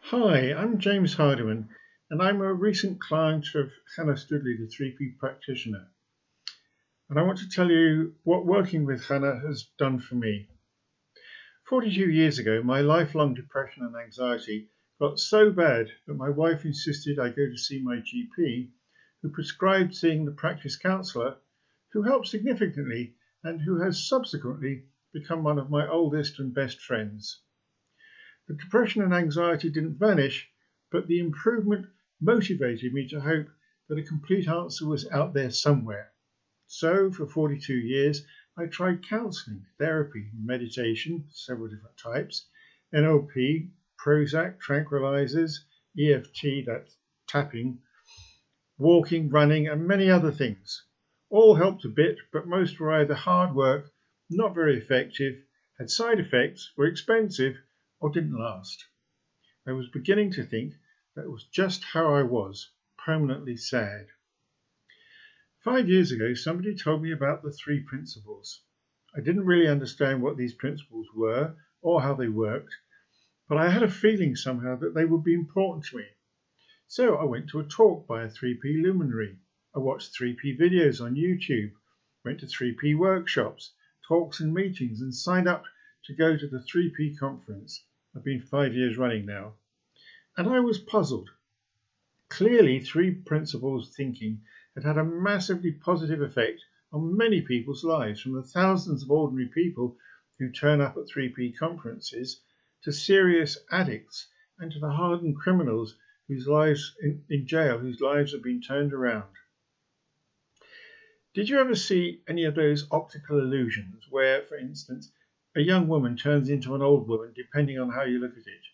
Hi, I'm James Hardiman, and I'm a recent client of Chana Studley, the 3P practitioner. And I want to tell you what working with Chana has done for me. 42 years ago, my lifelong depression and anxiety got so bad that my wife insisted I go to see my GP, who prescribed seeing the practice counsellor, who helped significantly and who has subsequently become one of my oldest and best friends. The depression and anxiety didn't vanish, but the improvement motivated me to hope that a complete answer was out there somewhere. So, for 42 years, I tried counseling, therapy, meditation, several different types, NLP, Prozac, tranquilizers, EFT, that's tapping, walking, running, and many other things. All helped a bit, but most were either hard work, not very effective, had side effects, were expensive, or didn't last. I was beginning to think that was just how I was, permanently sad. 5 years ago, somebody told me about the three principles. I didn't really understand what these principles were or how they worked, but I had a feeling somehow that they would be important to me. So I went to a talk by a 3P luminary. I watched 3P videos on YouTube, went to 3P workshops, talks and meetings, and signed up to go to the 3P conference. I've been 5 years running now. And I was puzzled. Clearly, three principles thinking had had a massively positive effect on many people's lives, from the thousands of ordinary people who turn up at 3P conferences, to serious addicts, and to the hardened criminals whose lives in jail, whose lives have been turned around. Did you ever see any of those optical illusions where, for instance, a young woman turns into an old woman depending on how you look at it?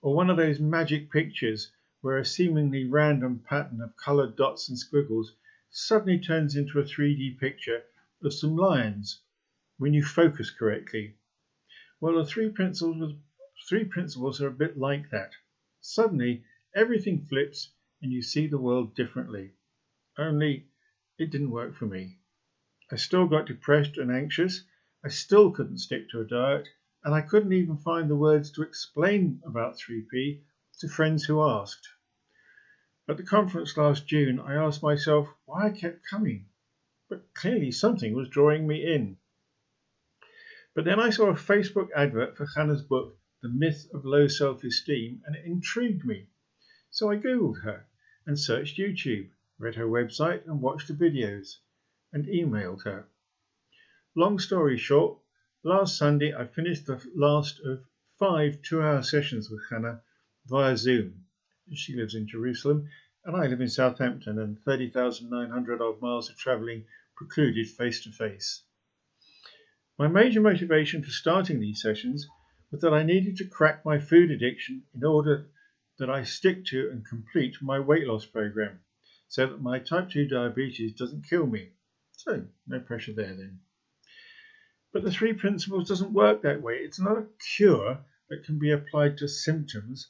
Or one of those magic pictures where a seemingly random pattern of coloured dots and squiggles suddenly turns into a 3D picture of some lions when you focus correctly? Well, the three principles are a bit like that. Suddenly, everything flips and you see the world differently. Only, it didn't work for me. I still got depressed and anxious. I still couldn't stick to a diet, and I couldn't even find the words to explain about 3P to friends who asked. At the conference last June, I asked myself why I kept coming, but clearly something was drawing me in. But then I saw a Facebook advert for Chana's book, The Myth of Low Self-Esteem, and it intrigued me. So I Googled her and searched YouTube, read her website and watched the videos, and emailed her. Long story short, last Sunday I finished the last of 5 two-hour sessions with Chana via Zoom. She lives in Jerusalem and I live in Southampton, and 30,900 odd miles of travelling precluded face-to-face. My major motivation for starting these sessions was that I needed to crack my food addiction in order that I stick to and complete my weight loss program, so that my type 2 diabetes doesn't kill me. So, no pressure there then. But the three principles doesn't work that way. It's not a cure that can be applied to symptoms.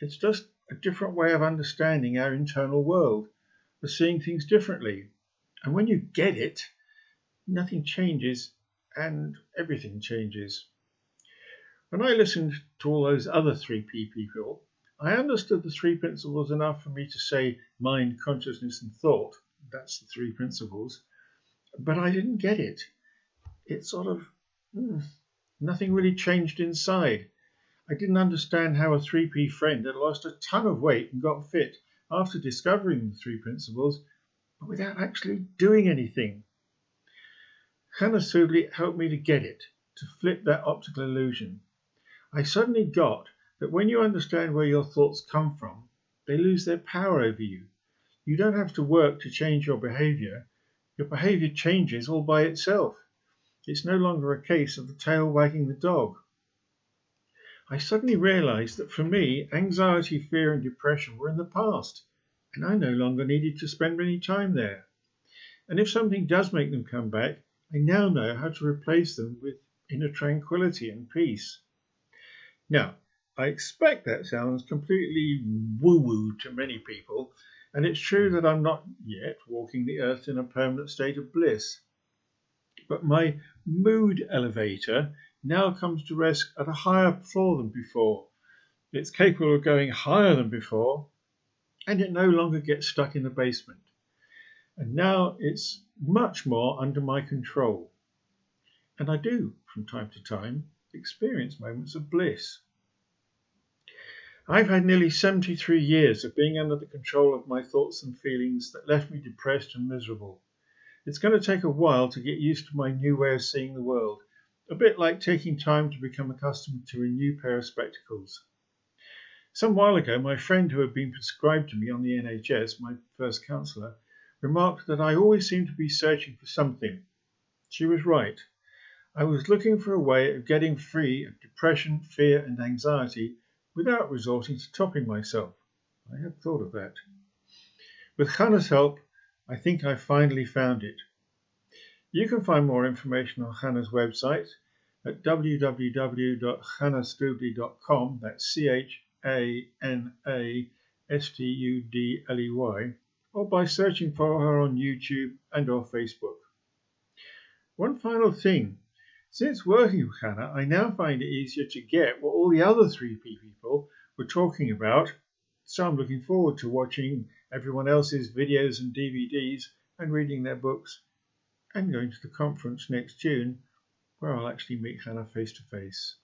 It's just a different way of understanding our internal world, of seeing things differently. And when you get it, nothing changes and everything changes. When I listened to all those other 3P people, I understood the three principles enough for me to say mind, consciousness, and thought. That's the three principles. But I didn't get it. It sort of, nothing really changed inside. I didn't understand how a 3P friend had lost a ton of weight and got fit after discovering the three principles, but without actually doing anything. Chana Studley helped me to get it, to flip that optical illusion. I suddenly got that when you understand where your thoughts come from, they lose their power over you. You don't have to work to change your behaviour. Your behaviour changes all by itself. It's no longer a case of the tail wagging the dog. I suddenly realised that for me, anxiety, fear and depression were in the past, and I no longer needed to spend any time there. And if something does make them come back, I now know how to replace them with inner tranquility and peace. Now, I expect that sounds completely woo-woo to many people, and it's true that I'm not yet walking the earth in a permanent state of bliss. But my mood elevator now comes to rest at a higher floor than before, It's capable of going higher than before, and it no longer gets stuck in the basement. And now it's much more under my control. And I do, from time to time, experience moments of bliss. I've had nearly 73 years of being under the control of my thoughts and feelings that left me depressed and miserable. It's going to take a while to get used to my new way of seeing the world, a bit like taking time to become accustomed to a new pair of spectacles. Some while ago, my friend who had been prescribed to me on the NHS, my first counsellor, remarked that I always seemed to be searching for something. She was right. I was looking for a way of getting free of depression, fear and anxiety without resorting to topping myself. I had thought of that. With Chana's help, I think I finally found it. You can find more information on Chana's website at www.chanastudley.com, that's CHANASTUDLEY, or by searching for her on YouTube and or Facebook. One final thing. Since working with Chana, I now find it easier to get what all the other 3P people were talking about, so I'm looking forward to watching everyone else's videos and DVDs and reading their books and going to the conference next June where I'll actually meet Chana face to face.